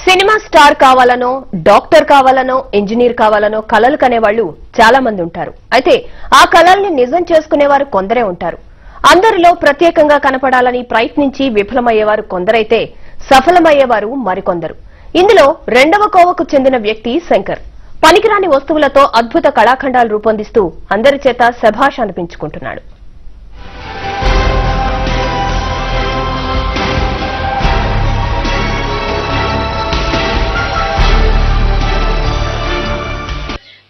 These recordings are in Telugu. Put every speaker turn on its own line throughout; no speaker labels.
సినిమా స్టార్ కావాలనో డాక్టర్ కావాలనో ఇంజనీర్ కావాలనో కలలు కనేవాళ్లు చాలా మంది ఉంటారు. అయితే ఆ కలల్ని నిజం చేసుకునేవారు కొందరే ఉంటారు. అందరిలో ప్రత్యేకంగా కనపడాలని ప్రయత్నించి విఫలమయ్యేవారు కొందరైతే సఫలమయ్యేవారు మరికొందరు. ఇందులో రెండవ కోవకు చెందిన వ్యక్తి శంకర్. పనికిరాని వస్తువులతో అద్భుత కళాఖండాలు రూపొందిస్తూ అందరి చేత శభాష్ అనిపించుకుంటున్నాడు.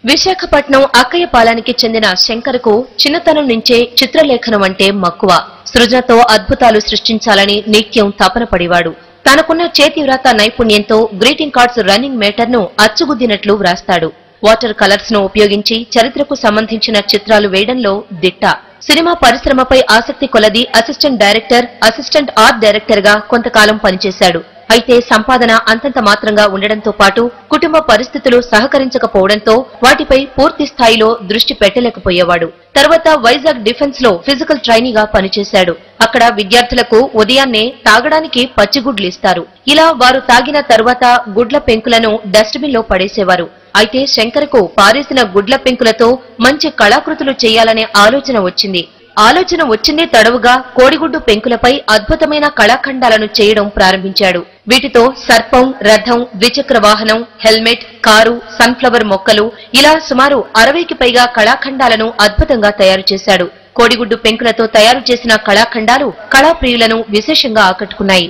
విశాఖపట్నం అక్కయ్యపాలెనికి చెందిన శంకర్కు చిన్నతనం నుంచే చిత్రలేఖనం అంటే మక్కువ. సృజనతో అద్భుతాలు సృష్టించాలని నిత్యం తపన పడేవాడు. తనకున్న చేతివ్రాత నైపుణ్యంతో గ్రీటింగ్ కార్డ్స్ రన్నింగ్ మేటర్ ను అచ్చుగుద్దినట్లు వ్రాస్తాడు. వాటర్ కలర్స్ ను ఉపయోగించి చరిత్రకు సంబంధించిన చిత్రాలు వేయడంలో దిట్ట. సినిమా పరిశ్రమపై ఆసక్తి కొలది assistant director, assistant art director గా కొంతకాలం పనిచేశాడు. అయితే సంపాదన అంతంత మాత్రంగా ఉండడంతో పాటు కుటుంబ పరిస్థితులు సహకరించకపోవడంతో వాటిపై పూర్తి స్థాయిలో దృష్టి పెట్టలేకపోయేవాడు. తర్వాత వైజాగ్ డిఫెన్స్ లో ఫిజికల్ ట్రైనీగా పనిచేశాడు. అక్కడ విద్యార్థులకు ఉదయాన్నే తాగడానికి పచ్చిగుడ్లు ఇస్తారు. ఇలా వారు తాగిన తర్వాత గుడ్ల పెంకులను డస్ట్బిన్ లో పడేసేవారు. అయితే శంకర్కు పారేసిన గుడ్ల పెంకులతో మంచి కళాకృతులు చేయాలనే ఆలోచన వచ్చిందే తడవుగా కోడిగుడ్డు పెంకులపై అద్భుతమైన కళాఖండాలను చేయడం ప్రారంభించాడు. వీటితో సర్పం, రథం, ద్విచక్ర వాహనం, హెల్మెట్, కారు, సన్ఫ్లవర్ మొక్కలు ఇలా సుమారు 60కి పైగా కళాఖండాలను అద్భుతంగా తయారు చేశాడు. కోడిగుడ్డు పెంకులతో తయారు చేసిన కళాఖండాలు కళాప్రియులను విశేషంగా ఆకట్టుకున్నాయి.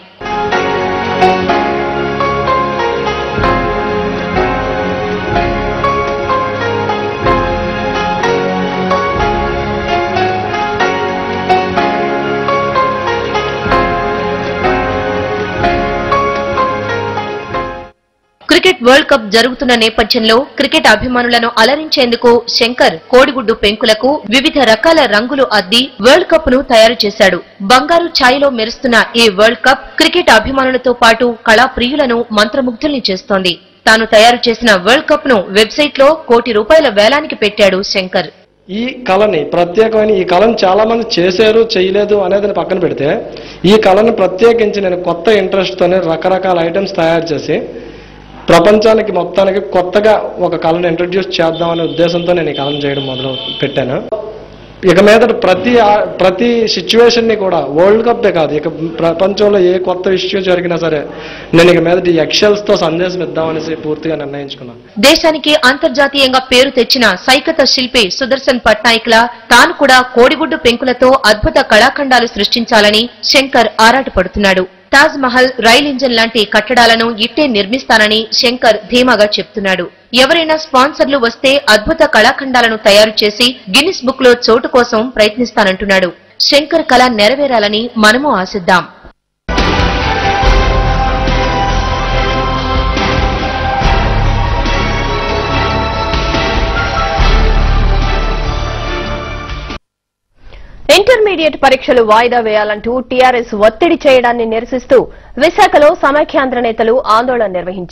క్రికెట్ వరల్డ్ కప్ జరుగుతున్న నేపథ్యంలో క్రికెట్ అభిమానులను అలరించేందుకు శంకర్ కోడిగుడ్డు పెంకులకు వివిధ రకాల రంగులు అద్ది వరల్డ్ కప్ ను తయారు చేశాడు. బంగారు ఛాయలో మెరుస్తున్న ఈ వరల్డ్ కప్ క్రికెట్ అభిమానులతో పాటు కళాప్రియులను మంత్రముగ్ధుల్ని చేస్తోంది. తాను తయారు చేసిన వరల్డ్ కప్ ను వెబ్సైట్ లో ₹1 కోటి వేలానికి పెట్టాడు శంకర్.
ఈ కళని ప్రత్యేకమైన ఈ కళను చాలా మంది చేశారు, చేయలేదు అనేది పక్కన పెడితే ఈ కళను ప్రత్యేకించి నేను కొత్త ఇంట్రెస్ట్ తోనే రకరకాల ఐటమ్స్ తయారు చేసి ప్రపంచానికి మొత్తానికి కొత్తగా ఒక కళను ఇంట్రడ్యూస్ చేద్దామనే ఉద్దేశంతో నేను ఈ కళను చేయడం మొదలు పెట్టాను. ఇక మీద ప్రతి సిచ్యువేషన్ ని కూడా వరల్డ్ కప్పే కాదు, ఇక ప్రపంచంలో ఏ కొత్త ఇష్యూ జరిగినా సరే నేను ఇక మీద ఈ ఎక్షల్స్ తో సందేశం ఇద్దామనేసి పూర్తిగా నిర్ణయించుకున్నాను.
దేశానికి అంతర్జాతీయంగా పేరు తెచ్చిన సైకత శిల్పి సుదర్శన్ పట్నాయక్ లా తాను కూడా కోడిగుడ్డు పెంకులతో అద్భుత కళాఖండాలు సృష్టించాలని శంకర్ ఆరాటపడుతున్నాడు. తాజ్ మహల్, రైల్ ఇంజన్ లాంటి కట్టడాలను ఇట్టే నిర్మిస్తానని శంకర్ ధీమాగా చెప్తున్నాడు. ఎవరైనా స్పాన్సర్లు వస్తే అద్భుత కళాఖండాలను తయారు చేసి గిన్నిస్ బుక్ లో చోటు కోసం ప్రయత్నిస్తానంటున్నాడు. శంకర్ కళ నెరవేరాలని మనము ఆశిద్దాం.
ఇంటర్మీడియట్ పరీక్షలు వాయిదా వేయాలంటూ టీఆర్ఎస్ ఒత్తిడి చేయడాన్ని నిరసిస్తూ విశాఖలో సమైక్యాంధ్ర నేతలు ఆందోళన నిర్వహించారు.